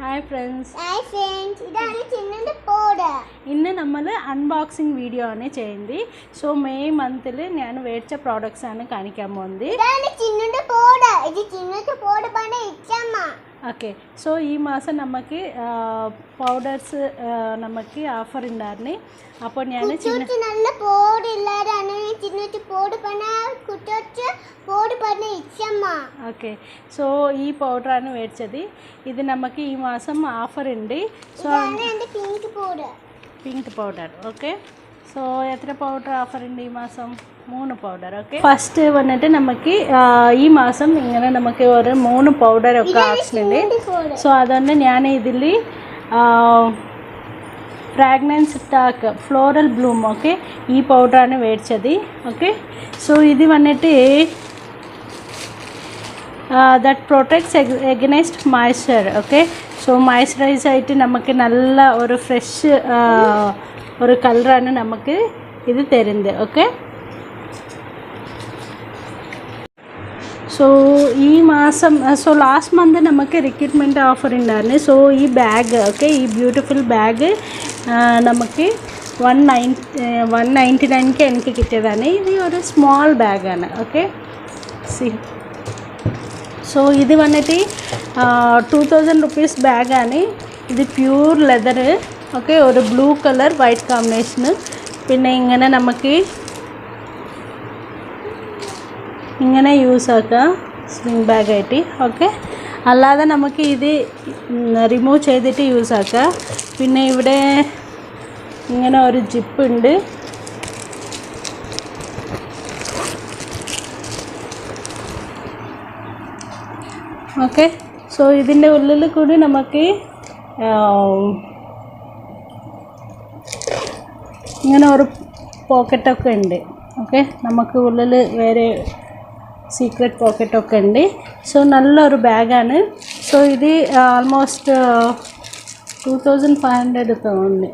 Hi friends. Hi friends. ഇതാണ് ചിന്നുന്റെ powder. ഇന്ന് നമ്മൾ അൺബോക്സിംഗ് വീഡിയോ ആണ് ചെയ്യുന്നത്. സോ മെയ് മന്തിൽ ഞാൻ മേടിച്ച പ്രോഡക്ട്സ് ആണ് കാണിക്കാൻ പോകുന്നത്. ഇതാണ് ചിന്നുന്റെ പൗഡർ. ഇത് ചിന്നുന്റെ പൗഡർ പണ ഇച്ചമ്മ. ഓക്കെ. സോ ഈ മാസം നമുക്ക് പൗഡേഴ്സ് നമുക്ക് ഓഫർ ഉണ്ടായിരുന്നു. അപ്പോൾ ഞാൻ ചിന്നു നല്ല പൗഡർ ഇല്ലാതാണ് ചിന്നുന്റെ പൗഡർ പണ കുട്ടൊച്ച് പൗഡർ പണ ഇച്ചമ്മ. ഓക്കെ. സോ ഈ പൗഡറാണ് മേടിച്ചത്. ഇത് നമുക്ക് ഈ മാസം ഓഫർ ഉണ്ട്. So pink powder. Okay. So എത്ര പൗഡർ ഓഫർ ഉണ്ട് ഈ മാസം? 3 പൗഡർ. ഓക്കെ. ഫസ്റ്റ് വന്നിട്ട് നമുക്ക് ഈ മാസം ഇങ്ങനെ നമുക്ക് ഒരു 3 പൗഡറൊക്കെ ആവശ്യമുണ്ട്. സോ അതുകൊണ്ട് ഞാൻ ഇതിൽ fragrance talc floral bloom okay ഈ പൗഡറാണ് മേടിച്ചത്. ഓക്കെ. സോ ഇത് വന്നിട്ട് that protects against moisture. Okay. So moisturize ആയിട്ട് നമുക്ക് നല്ല ഒരു ഫ്രഷ് ഒരു കളറാണ് നമുക്ക് ഇത് തരുന്നത്. ഓക്കെ. സോ ഈ മാസം ലാസ്റ്റ് മന്ത് നമുക്ക് റിക്രൂട്ട്മെൻറ്റ് ഓഫർ ഉണ്ടായിരുന്നു. സോ ഈ ബാഗ് ഓക്കെ ഈ ബ്യൂട്ടിഫുൾ ബാഗ് നമുക്ക് 199 എനിക്ക് കിട്ടിയതാണ്. ഇത് ഒരു സ്മോൾ ബാഗാണ്. ഓക്കെ. സി സോ ഇത് വന്നിട്ട് 2000 റുപ്പീസ് ബാഗാണ്. ഇത് പ്യൂർ ലെതർ. ഓക്കെ. ഒരു ബ്ലൂ കളർ വൈറ്റ് കോമ്പിനേഷന്. പിന്നെ ഇങ്ങനെ നമുക്ക് ഇങ്ങനെ യൂസ് ആക്കാം സ്ലിംഗ് ബാഗായിട്ട്. ഓക്കെ. അല്ലാതെ നമുക്ക് ഇത് റിമൂവ് ചെയ്തിട്ട് യൂസ് ആക്കാം. പിന്നെ ഇവിടെ ഇങ്ങനെ ഒരു ജിപ്പ് ഉണ്ട്. ഓക്കെ. സോ ഇതിൻ്റെ ഉള്ളിൽ കൂടി നമുക്ക് ഇങ്ങനെ ഒരു പോക്കറ്റൊക്കെ ഉണ്ട്. ഓക്കെ. നമുക്ക് ഉള്ളിൽ വേറെ സീക്രട്ട് പോക്കറ്റൊക്കെ ഉണ്ട്. സോ നല്ലൊരു ബാഗാണ്. സോ ഇത് ആൾമോസ്റ്റ് 2500 തോന്നുന്നു.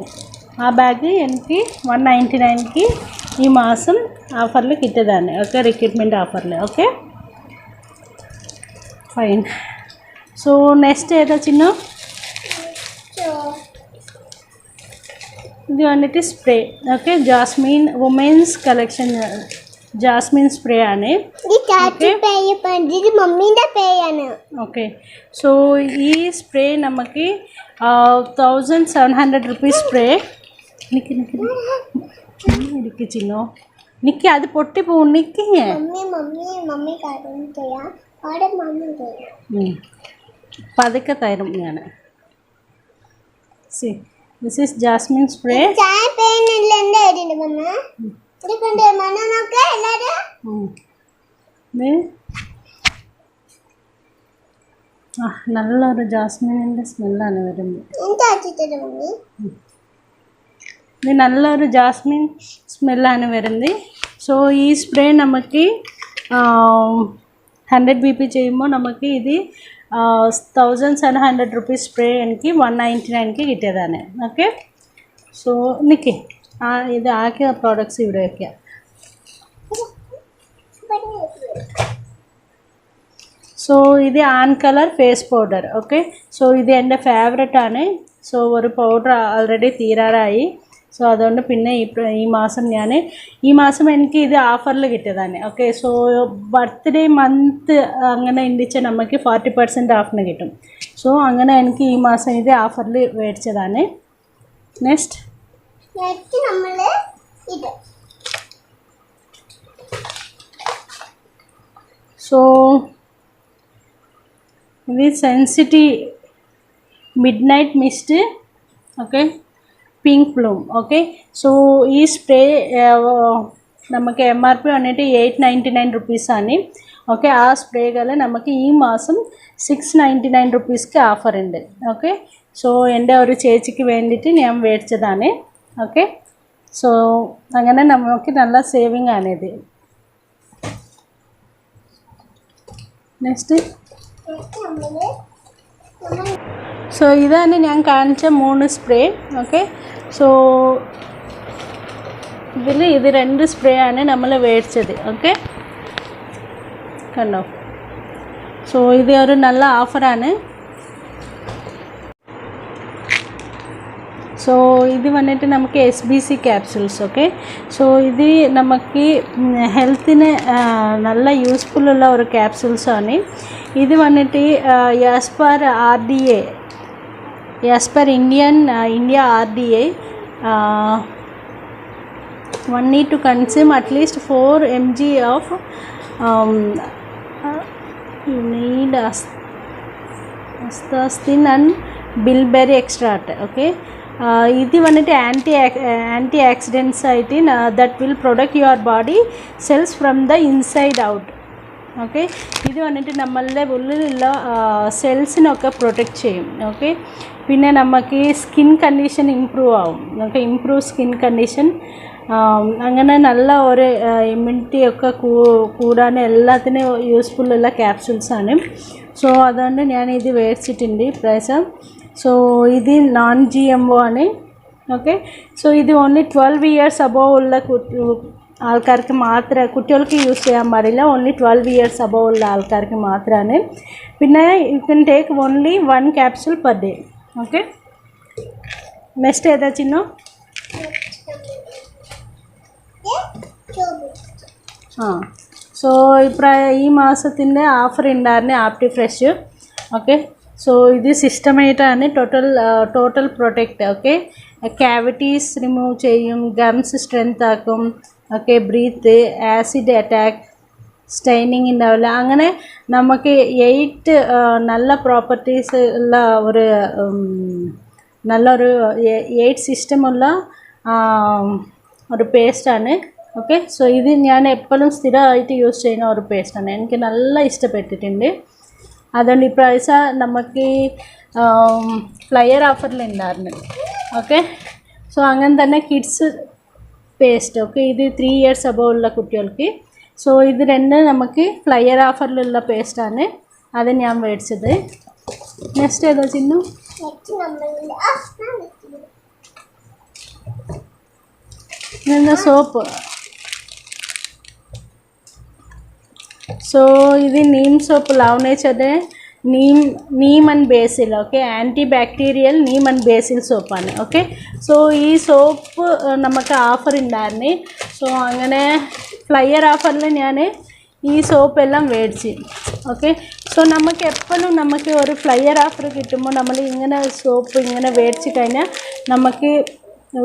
ആ ബാഗ് എനിക്ക് 199ക്ക് ഈ മാസം ഓഫറിൽ കിട്ടിയതാണ്. ഓക്കെ. റിക്രൂട്ട്മെൻറ്റ് ഓഫറിൽ. ഓക്കെ. ഫൈൻ. സോ നെക്സ്റ്റ് ഏതാ ചിന്നു? ഇത് വന്നിട്ട് spray. Okay. Jasmine women's collection jasmine spray ആണ്. ഓക്കെ. സോ ഈ സ്പ്രേ നമുക്ക് 1700 റുപ്പീസ് സ്പ്രേ. എനിക്ക് ചിന്നോ നിക്ക് അത് പൊട്ടി പോകും. നിക്ക് പതുക്കെ തരും ഞാൻ. See this is jasmine spray. നല്ലൊരു ജാസ്മിനിൻ്റെ സ്മെല്ലാണ് വരുന്നത്. ഇത് നല്ലൊരു ജാസ്മിൻ സ്മെല്ലാണ് വരുന്നത്. സോ ഈ സ്പ്രേ നമുക്ക് 100 BP ചെയ്യുമ്പോൾ നമുക്ക് ഇത് 1700 റുപ്പീസ് സ്പ്രേ എനിക്ക് 199ക്ക് കിട്ടിയതാണ്. ഓക്കെ. സോ നിൽക്കേ ഇത് ആക്കിയ പ്രോഡക്ട്സ് ഇവിടെ വയ്ക്കുക. സോ ഇത് an colour face powder. Okay. So ഇത് എൻ്റെ ഫേവറേറ്റ് ആണ്. സോ ഒരു പൗഡർ ഓൾറെഡി തീരാറായി. സോ അതുകൊണ്ട് പിന്നെ ഈ മാസം എനിക്ക് ഇത് ഓഫറിൽ കിട്ടിയതാണ്. ഓക്കെ. സോ ബർത്ത്ഡേ മന്ത് അങ്ങനെ ഉണ്ടിച്ച് നമുക്ക് 40% ഓഫിന് കിട്ടും. സോ അങ്ങനെ എനിക്ക് ഈ മാസം ഇത് ഓഫറിൽ മേടിച്ചതാണ്. നെക്സ്റ്റ് സോ ఇది sensity midnight mist. Okay. Pink bloom. Okay. So ఈ స్ప్రే നമുക്ക് MRP വന്നിട്ട് 899 റുപ്പീസ് ആണ്. ഓക്കെ. ആ സ്പ്രേകൾ നമുക്ക് ഈ മാസം 699 റുപ്പീസ്ക്ക് ഓഫർ ഉണ്ട്. ഓക്കെ. സോ എൻ്റെ ഒരു ചേച്ചിക്ക് വേണ്ടിയിട്ട് ഞാൻ മേടിച്ചതാണ്. ഓക്കെ. സോ അങ്ങനെ നമുക്ക് നല്ല സേവിങ് ആണിത്. നെക്സ്റ്റ് സോ ഇതാണ് ഞാൻ കാണിച്ച 3 സ്പ്രേ. ഓക്കെ. സോ ഇതിൽ ഇത് 2 സ്പ്രേ ആണ് നമ്മൾ മേടിച്ചത്. ഓക്കെ. കണ്ടോ? സോ ഇത് ഒരു നല്ല ഓഫറാണ്. സോ ഇത് വന്നിട്ട് നമുക്ക് SBC ക്യാപ്സൂൾസ്. ഓക്കെ, സോ ഇത് നമുക്ക് ഹെൽത്തിന് നല്ല യൂസ്ഫുള്ളുള്ള ഒരു ക്യാപ്സൂൾസാണ്. ഇത് വന്നിട്ട് as per RDA, as per India RDA, one need to consume at least 4 mg of you need astaxanthin and bilberry extract. Okay, ఇది వన్నిటి యాంటీ ఆక్సిడెంట్స్ అయితే that will protect your body cells from the inside out. Okay, ഇത് വന്നിട്ട് നമ്മളുടെ ഉള്ളിലുള്ള സെൽസിനൊക്കെ protect ചെയ്യും. Okay, പിന്നെ നമുക്ക് skin condition improve ആവും. ഓക്കെ, ഇമ്പ്രൂവ് സ്കിൻ കണ്ടീഷൻ, അങ്ങനെ നല്ല ഒരു ഇമ്മ്യൂണിറ്റി ഒക്കെ കൂടാൻ എല്ലാത്തിനും യൂസ്ഫുള്ളുള്ള ക്യാപ്സൂൾസാണ്. സോ അതുകൊണ്ട് ഞാനിത് മേടിച്ചിട്ടുണ്ട് ഇപ്രാവശ്യം. സോ ഇത് non-GMO ആണ്. ഓക്കെ, സോ ഇത് ഓൺലി 12 years above ഉള്ള ആൾക്കാർക്ക് മാത്രമേ, കുട്ടികൾക്ക് യൂസ് ചെയ്യാൻ പാടില്ല. ഓൺലി 12 years above ഉള്ള ആൾക്കാർക്ക് മാത്രമാണ്. പിന്നെ you can take only 1 capsule per day. Okay, next ഏതാ ചിന്നു? സോ ഈ മാസത്തിൻ്റെ ഓഫർ ഉണ്ടായിരുന്നു ആപ്റ്റി ഫ്രഷ്. ഓക്കെ, സോ ഇത് സിസ്റ്റമായിട്ടാണ് total protect. Okay, cavities remove ചെയ്യും, ഗംസ് സ്ട്രെങ്ത് ആക്കും. Okay, breath, acid attack, staining ഉണ്ടാവില്ല. അങ്ങനെ നമുക്ക് 8 നല്ല പ്രോപ്പർട്ടീസ് ഉള്ള ഒരു നല്ലൊരു 8 സിസ്റ്റമുള്ള ഒരു പേസ്റ്റാണ്. ഓക്കെ, സോ ഇത് ഞാൻ എപ്പോഴും സ്ഥിരമായിട്ട് യൂസ് ചെയ്യുന്ന ഒരു പേസ്റ്റാണ്. എനിക്ക് നല്ല ഇഷ്ടപ്പെട്ടിട്ടുണ്ട്. അതുകൊണ്ട് ഇപ്രാവശ്യം നമുക്ക് ഫ്ലയർ ഓഫറിലുണ്ടായിരുന്നു. ഓക്കെ, സോ അങ്ങനെ തന്നെ കിഡ്സ് പേസ്റ്റ്. ഓക്കെ, ഇത് 3 years above ഉള്ള കുട്ടികൾക്ക്. സോ ഇത് രണ്ടും നമുക്ക് ഫ്ലയർ ഓഫറിലുള്ള പേസ്റ്റാണ്. അത് ഞാൻ മേടിച്ചത്. നെക്സ്റ്റ് ഏതാ ചിന്നു? ഇതെന്താ? സോപ്പ്. സോ ഇത് നീം സോപ്പ്, ലവ് നേച്ചറിൻ്റെ neem and basil. Okay, antibacterial neem and basil സോപ്പാണ്. ഓക്കെ, സോ ഈ സോപ്പ് നമുക്ക് ഓഫർ ഉണ്ടായിരുന്നു. സോ അങ്ങനെ ഫ്ലയർ ഓഫറിൽ ഞാൻ ഈ സോപ്പെല്ലാം മേടിച്ച്. ഓക്കെ, സോ നമുക്ക് എപ്പോഴും നമുക്ക് ഒരു ഫ്ലയർ ഓഫർ കിട്ടുമ്പോൾ നമ്മൾ ഇങ്ങനെ സോപ്പ് ഇങ്ങനെ മേടിച്ച് കഴിഞ്ഞാൽ നമുക്ക്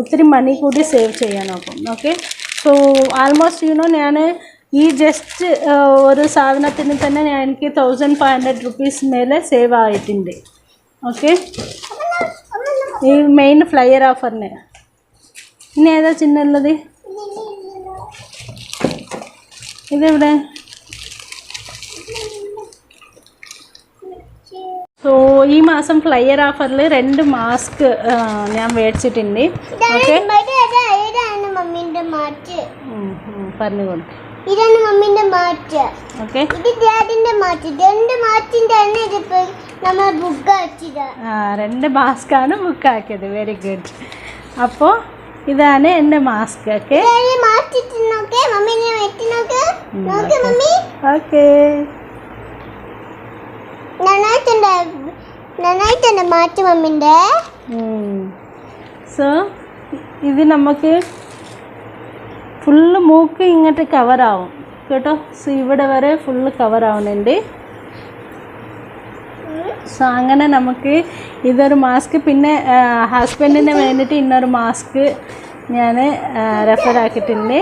ഒത്തിരി മണി കൂടി സേവ് ചെയ്യാൻ നോക്കും. ഓക്കെ, സോ ആൾമോസ്റ്റ് ഞാൻ ഈ ജസ്റ്റ് ഒരു സാധനത്തിന് തന്നെ എനിക്ക് 1500 rupees മേലെ സേവ് ആയിട്ടുണ്ട്. ഓക്കെ, ഈ മെയിൻ ഫ്ലയർ ഓഫറിന്. ഇനി ഏതാ ചിന്നുള്ളത്? ഇതെവിടെ? സോ ഈ മാസം ഫ്ലയർ ഓഫറിൽ 2 മാസ്ക് ഞാൻ മേടിച്ചിട്ടുണ്ട്. ഓക്കെ, പറഞ്ഞു കൊടുക്കും. ഇതാണ് മമ്മീന്റെ മാറ്റ്. ഓക്കെ, ഇത് ഡാഡിന്റെ മാറ്റ്. 2 മാറ്റിന്റെ ആണ് ഇതിപ്പോ നമ്മൾ ബുക്ക് ആക്കിയത്. 2 മാസ്കാണ് ബുക്ക് ആക്കിയത്. Very good. അപ്പോൾ ഇതാണ് എൻ്റെ മാസ്ക്. ഓക്കെ, മാറ്റിട്ട് മമ്മീനെ വെട്ടി നോക്ക്. മമ്മി. ഓക്കെ, നന്നായിട്ടുണ്ട് മാറ്റ് മമ്മിന്റെ. സോ ഇത് നമുക്ക് ഫുള്ള് മൂക്ക് ഇങ്ങോട്ട് കവറാവും കേട്ടോ. സോ ഇവിടെ വരെ ഫുള്ള് കവറാവുന്നുണ്ട്. സോ അങ്ങനെ നമുക്ക് ഇതൊരു മാസ്ക്. പിന്നെ ഹസ്ബൻഡിന് വേണ്ടിയിട്ട് ഇന്നൊരു മാസ്ക് ഞാൻ റെഫർ ആക്കിയിട്ടുണ്ട്.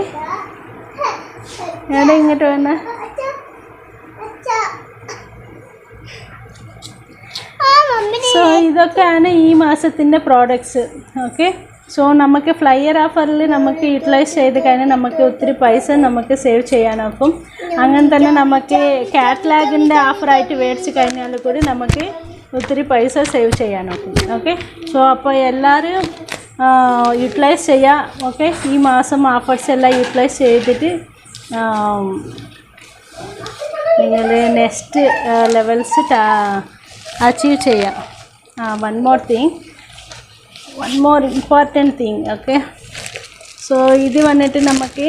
എവിടെ ഇങ്ങോട്ട് വേണ? സോ ഇതൊക്കെയാണ് ഈ മാസത്തിൻ്റെ പ്രോഡക്ട്സ്. ഓക്കെ, സോ നമുക്ക് ഫ്ലയർ ഓഫറിൽ നമുക്ക് യൂട്ടിലൈസ് ചെയ്ത് കഴിഞ്ഞാൽ നമുക്ക് ഒത്തിരി പൈസ നമുക്ക് സേവ് ചെയ്യാനാക്കും. അങ്ങനെ തന്നെ നമുക്ക് കാറ്റലാഗിൻ്റെ ഓഫറായിട്ട് മേടിച്ച് കഴിഞ്ഞാൽ കൂടി നമുക്ക് ഒത്തിരി പൈസ സേവ് ചെയ്യാനാക്കും. ഓക്കെ, സോ അപ്പോൾ എല്ലാവരും യൂട്ടിലൈസ് ചെയ്യുക. ഓക്കെ, ഈ മാസം ഓഫേഴ്സ് എല്ലാം യൂട്ടിലൈസ് ചെയ്തിട്ട് നിങ്ങൾ നെക്സ്റ്റ് ലെവൽസ് അച്ചീവ് ചെയ്യാം. One more important thing. Okay, so ഇത് വന്നിട്ട് നമുക്ക്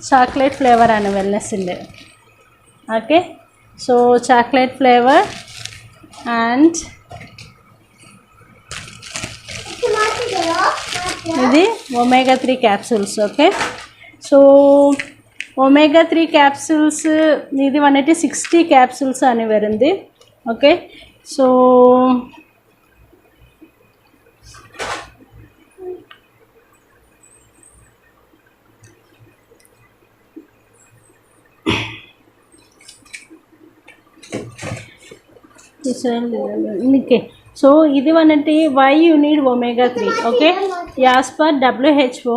ചോക്ലേറ്റ് ഫ്ലേവറാണ് വെൽനെസ്സിൻ്റെ. Okay, so chocolate flavour and ఇది omega-3 capsules. Okay, so omega-3 capsules ఇది వన్నటి 60 క్యాప్సూల్స్ అని వరుంది. ఓకే, సో ఓకే, సో ఇది వన్నటి why you need omega-3. Okay, as per WHO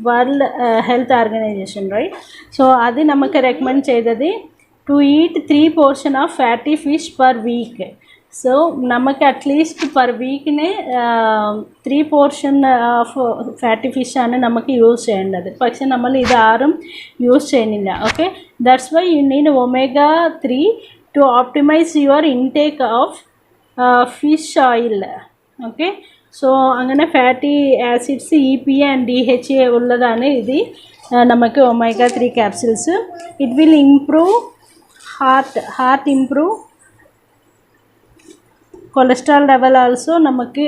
world health organisation, right? So అది నమ్మకి రికమెండ్ చేసేది to eat 3 portion of fatty fish per week. So നമുക്ക് at least per വീക്കിന് 3 portion ഓഫ് ഫാറ്റി ഫിഷാണ് നമുക്ക് use ചെയ്യേണ്ടത്. പക്ഷെ നമ്മൾ ഇത് ആരും യൂസ് ചെയ്യുന്നില്ല. Okay, that's why you need omega-3 to optimise your intake of fish oil. Okay, so അങ്ങനെ fatty acids EPA and DHA ഉള്ളതാണ് ഇത് നമുക്ക് omega-3 capsules. It will improve heart improve cholesterol level also നമുക്ക്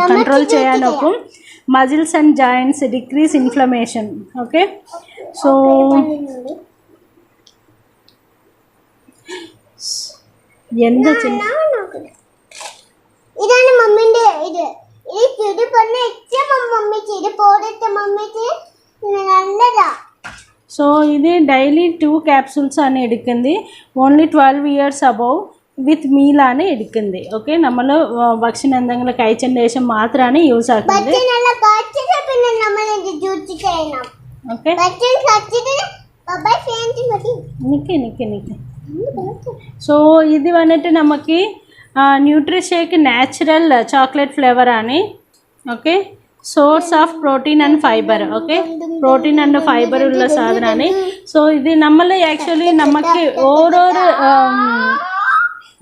control ചെയ്യാനൊക്കും. Muscles and joints decrease inflammation. Okay, so എന്താ ഇതാണ് മമ്മിന്റെ ഇത് ഇത് പറഞ്ഞ മമ്മി ചെയ്ത് പോടത്തെ മമ്മിക്ക് നല്ലതാ. సో ఇది డైలీ 2 క్యాప్సూల్స్ అని എടുക്കുന്നത്. ഓൺലി 12 years above വിത്ത് മീലാണ് എടുക്കുന്നത്. ഓക്കെ, നമ്മൾ ഭക്ഷണം എന്തെങ്കിലും കഴിച്ചതിന് ശേഷം മാത്രമാണ് യൂസ് ആക്കുന്നത്. ഓക്കെ, നിക്ക് సో ఇది వన్నట్టు നമുക്ക് న్యూట్రిషేక్ న్యాచురల్ చాక్లెట్ ఫ్లేవర్ అని. Okay, source of protein and fibre. Okay, protein and fibre ഉള്ള സാധനമാണ്. സോ ഇത് നമ്മൾ ആക്ച്വലി നമുക്ക് ഓരോരോ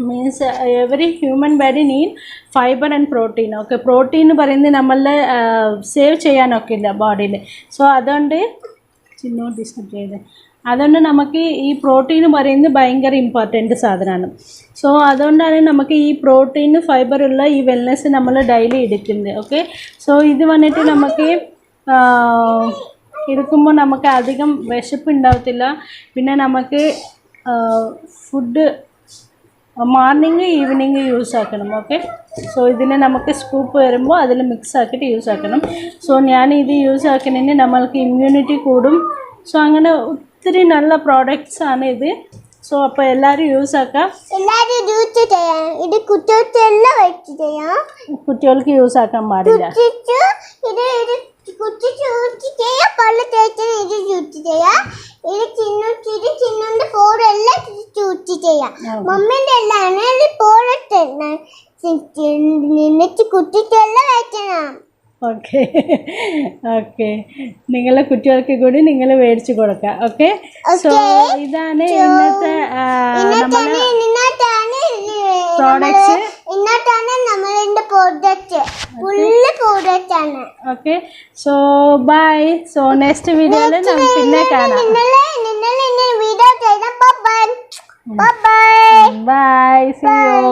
means every human body need fibre and protein. Okay, protein പറയുന്നത് നമ്മളെ സേവ് ചെയ്യാനൊക്കെ ഇല്ല ബോഡിയിൽ. സോ അതുകൊണ്ട് ഡിസ്റ്റർബ് ചെയ്ത് അതുകൊണ്ട് നമുക്ക് ഈ പ്രോട്ടീൻ പറയുന്നത് ഭയങ്കര ഇമ്പോർട്ടൻ്റ് സാധനമാണ്. സോ അതുകൊണ്ടാണ് നമുക്ക് ഈ പ്രോട്ടീൻ ഫൈബറുള്ള ഈ വെൽനെസ് നമ്മൾ ഡെയിലി എടുക്കുന്നത്. ഓക്കെ, സോ ഇത് വന്നിട്ട് നമുക്ക് എടുക്കുമ്പോൾ നമുക്ക് അധികം വിശപ്പ് ഉണ്ടാവത്തില്ല. പിന്നെ നമുക്ക് ഫുഡ് മോർണിംഗ് ഈവനിങ് യൂസ് ആക്കണം. ഓക്കെ, സോ ഇതിൽ നമുക്ക് സ്കൂപ്പ് വരുമ്പോൾ അതിൽ മിക്സ് ആക്കിയിട്ട് യൂസ് ആക്കണം. സോ ഞാൻ ഇത് യൂസ് ആക്കുന്നതിന് നമ്മൾക്ക് ഇമ്മ്യൂണിറ്റി കൂടും. സോ അങ്ങനെ ഒത്തിരി നല്ല പ്രോഡക്റ്റ്സ് ആണ് ഇത്. സോ അപ്പോൾ എല്ലാവരും യൂസ് ആക്കാം. ഇത് കുട്ടികൾക്ക് യൂസ് ആക്കാൻ പാടില്ല. മമ്മിന്റെ എല്ലാം പോടട്ടെ കുട്ടിക്കെല്ലാം കഴിക്കണം. ഓക്കെ ഓക്കെ, നിങ്ങളെ കുട്ടികൾക്ക് കൂടി നിങ്ങൾ മേടിച്ചു കൊടുക്കാം. ഓക്കെ, സോ ഇതാണ് ഇന്നത്തെ products. Okay, so bye. So next വീഡിയോയിൽ നമുക്ക് പിന്നെ കാണാം. Video bye, see U.